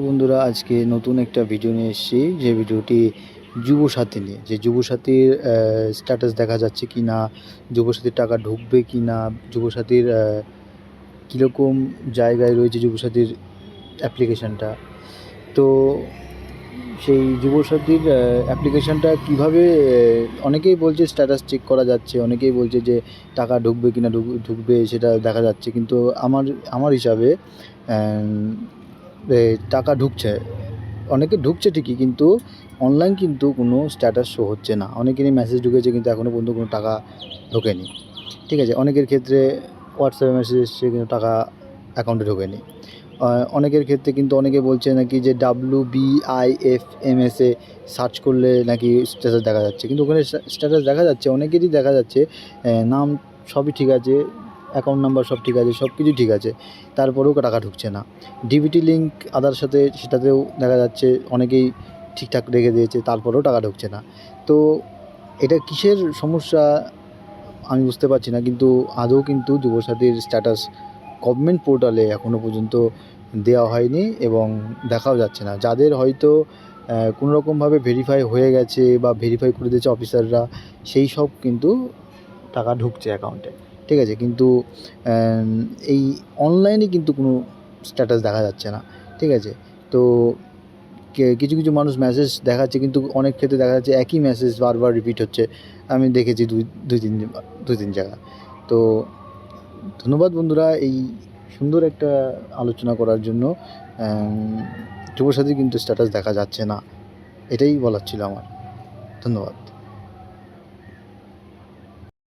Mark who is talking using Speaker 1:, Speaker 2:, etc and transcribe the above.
Speaker 1: বন্ধুরা, আজকে নতুন একটা ভিডিও নিয়ে এসেছি, যে ভিডিওটি যুবসাথী নিয়ে। যে যুবসাথীর স্ট্যাটাস দেখা যাচ্ছে কি না, যুবসাথীর টাকা ঢুকবে কি না, যুবসাথীর কীরকম জায়গায় রয়েছে যুবসাথীর অ্যাপ্লিকেশানটা। তো সেই যুবসাথীর অ্যাপ্লিকেশানটা কীভাবে, অনেকেই বলছে স্ট্যাটাস চেক করা যাচ্ছে, অনেকেই বলছে যে টাকা ঢুকবে কি না ঢুকবে সেটা দেখা যাচ্ছে। কিন্তু আমার হিসাবে টাকা ঢুকছে, অনেকে ঢুকছে ঠিকই, কিন্তু অনলাইন কিন্তু কোনো স্ট্যাটাস শো হচ্ছে না। অনেকেরই মেসেজ ঢুকেছে কিন্তু এখনও পর্যন্ত কোনো টাকা ঢোকেনি। ঠিক আছে, অনেকের ক্ষেত্রে হোয়াটসঅ্যাপে মেসেজ এসছে কিন্তু টাকা অ্যাকাউন্টে ঢোকেনি। অনেকের ক্ষেত্রে কিন্তু অনেকে বলছে নাকি যে WBIFMS সার্চ করলে নাকি স্ট্যাটাস দেখা যাচ্ছে, কিন্তু ওখানে স্ট্যাটাস দেখা যাচ্ছে, অনেকেরই দেখা যাচ্ছে, নাম সবই ঠিক আছে, অ্যাকাউন্ট নাম্বার সব ঠিক আছে, সব কিছু ঠিক আছে, তারপরেও টাকা ঢুকছে না। ডিবিটি লিঙ্ক আধার সাথে সেটাতেও দেখা যাচ্ছে অনেকেই ঠিকঠাক রেখে দিয়েছে, তারপরেও টাকা ঢুকছে না। তো এটা কিসের সমস্যা আমি বুঝতে পারছি না। কিন্তু আদৌ কিন্তু যুবসাথীর স্ট্যাটাস গভর্নমেন্ট পোর্টালে এখনও পর্যন্ত দেওয়া হয়নি এবং দেখাও যাচ্ছে না। যাদের হয়তো কোনো রকমভাবে ভেরিফাই হয়ে গেছে বা ভেরিফাই করে দিয়েছে অফিসাররা, সেই সব কিন্তু টাকা ঢুকছে অ্যাকাউন্টে। ঠিক আছে, কিন্তু এই অনলাইনে কিন্তু কোনো স্ট্যাটাস দেখা যাচ্ছে না। ঠিক আছে, তো কিছু কিছু মানুষ মেসেজ দেখাচ্ছে, কিন্তু অনেক ক্ষেত্রে দেখা যাচ্ছে একই মেসেজ বারবার রিপিট হচ্ছে। আমি দেখেছি দুই তিন জায়গা। তো ধন্যবাদ বন্ধুরা, এই সুন্দর একটা আলোচনা করার জন্য। যুবসাথীর কিন্তু স্ট্যাটাস দেখা যাচ্ছে না, এটাই বলার ছিল আমার। ধন্যবাদ।